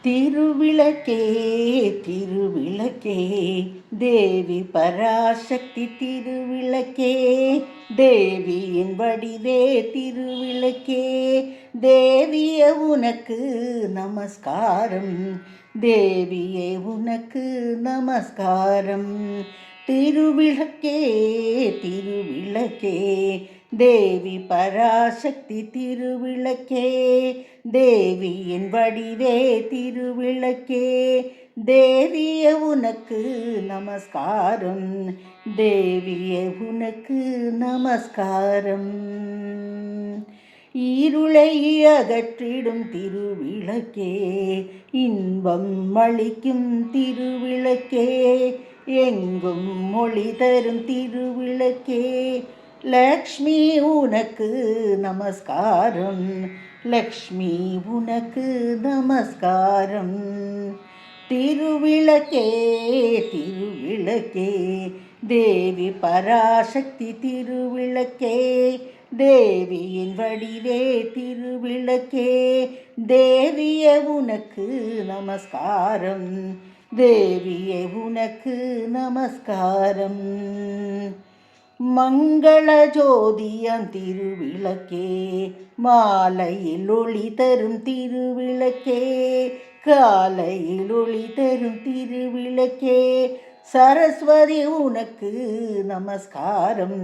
திருவிளக்கே திருவிளக்கே தேவி பராசக்தி திருவிளக்கே தேவியின் வடிவே திருவிளக்கே தேவியே உனக்கு நமஸ்காரம் தேவியே உனக்கு நமஸ்காரம் திருவிளக்கே திருவிளக்கே தேவி பராசக்தி திருவிளக்கே தேவியின் வடிவே திருவிளக்கே தேவியே உனக்கு நமஸ்காரம் தேவியே உனக்கு நமஸ்காரம் இருளை அகற்றிடும் திருவிளக்கே இன்பம் அளிக்கும் திருவிளக்கே எங்கும் மொழி தரும் திருவிளக்கே லக்ஷ்மி உனக்கு நமஸ்காரம் லக்ஷ்மி உனக்கு நமஸ்காரம் திருவிளக்கே திருவிளக்கே தேவி பராசக்தி திருவிளக்கே தேவியின் வடிவே திருவிளக்கே தேவியே உனக்கு நமஸ்காரம் தேவியே உனக்கு நமஸ்காரம் மங்கள ஜோதியம் திருவிளக்கே மாலையில் ஒளி தரும் திருவிளக்கே காலையில் ஒளி தரும் திருவிளக்கே சரஸ்வதி உனக்கு நமஸ்காரம்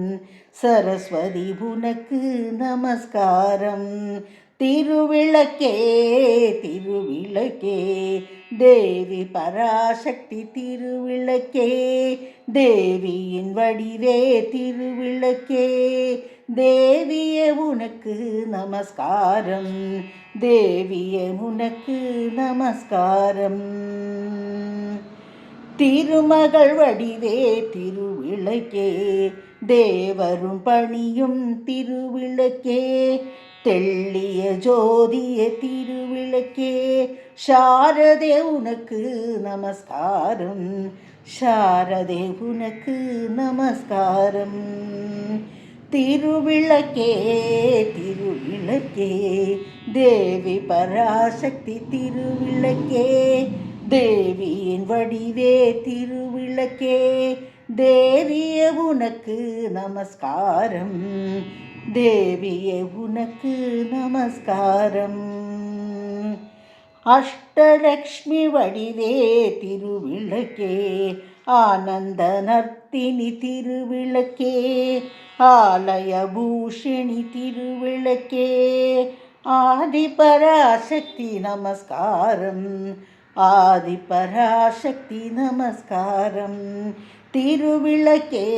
சரஸ்வதி உனக்கு நமஸ்காரம் திருவிளக்கே திருவிளக்கே தேவி பராசக்தி திருவிளக்கே தேவியின் வடிவே திருவிளக்கே தேவியே உனக்கு நமஸ்காரம் தேவியே உனக்கு நமஸ்காரம் திருமகள் வடிவே திருவிளக்கே தேவரும் பணியும் திருவிளக்கே தெள்ளிய ஜோதிய திருவிளக்கே சாரதே உனக்கு நமஸ்காரம் சாரதே உனக்கு நமஸ்காரம் திருவிளக்கே திருவிளக்கே தேவி பராசக்தி திருவிளக்கே தேவியின் வடிவே திருவிளக்கே தேவியே உனக்கு நமஸ்காரம் தேவியே உனக்கு நமஸ்காரம் அஷ்டலக்ஷ்மி வடிவே திருவிளக்கே ஆனந்த நர்த்தினி திருவிளக்கே ஆலய பூஷிணி திருவிளக்கே ஆதிபராசக்தி நமஸ்காரம் ஆதிபராசக்தி நமஸ்காரம் திருவிளக்கே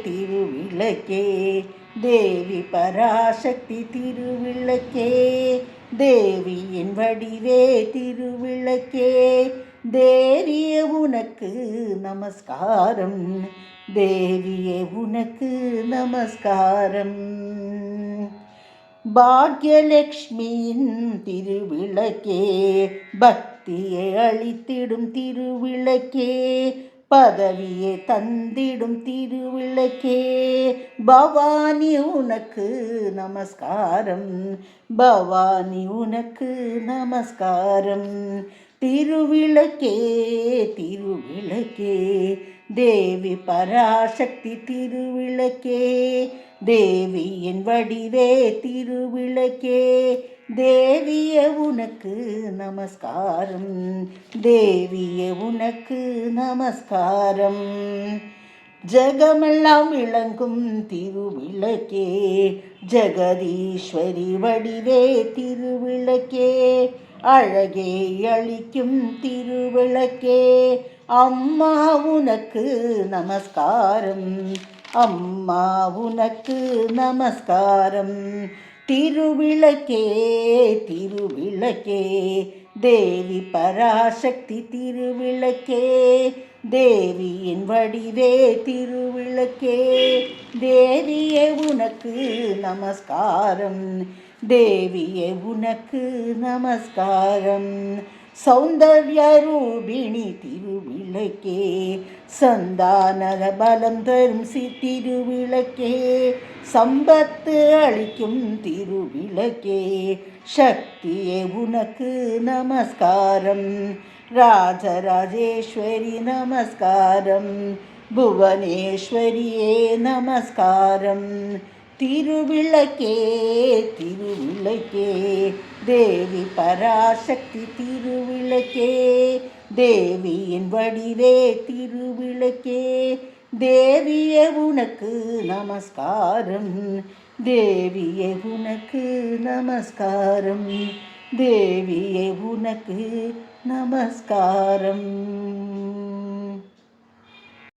திருவிளக்கே தேவி பராசக்தி திருவிளக்கே தேவியின் வடிவே திருவிளக்கே தேவியே உனக்கு நமஸ்காரம் தேவியே உனக்கு நமஸ்காரம் பாக்யலக்ஷ்மியின் திருவிளக்கே பக்தியை அளித்திடும் திருவிளக்கே பதவியை தந்திடும் திருவிளக்கே பவானி உனக்கு நமஸ்காரம் பவானி உனக்கு நமஸ்காரம் திருவிளக்கே திருவிளக்கே தேவி பராசக்தி திருவிளக்கே தேவியின் வடிவே திருவிளக்கே தேவியே உனக்கு நமஸ்காரம் தேவியே உனக்கு நமஸ்காரம் ஜகமெல்லாம் விளங்கும் திருவிளக்கே ஜெகதீஸ்வரி வடிவே திருவிளக்கே அழகே அளிக்கும் திருவிளக்கே அம்மா உனக்கு நமஸ்காரம் அம்மா உனக்கு நமஸ்காரம் திருவிளக்கே திருவிளக்கே தேவி பராசக்தி திருவிளக்கே தேவியின் வடிவே திருவிளக்கே தேவியே உனக்கு நமஸ்காரம் தேவியே உனக்கு நமஸ்காரம் சௌந்தர்ய ரூபிணி திருவிளக்கே, சந்தானர பலம் தரும் திருவிளக்கே, சம்பத்து அளிக்கும் திருவிளக்கே, சக்தியே உனக்கு நமஸ்காரம், ராஜராஜேஸ்வரி நமஸ்காரம், புவனேஸ்வரியே நமஸ்காரம். திருவிளக்கே திருவிளக்கே, தேவி பராசக்தி திருவிளக்கே, தேவியின் வடிவே திருவிளக்கே, தேவியே உனக்கு நமஸ்காரம், தேவியே உனக்கு நமஸ்காரம், தேவியே உனக்கு நமஸ்காரம்.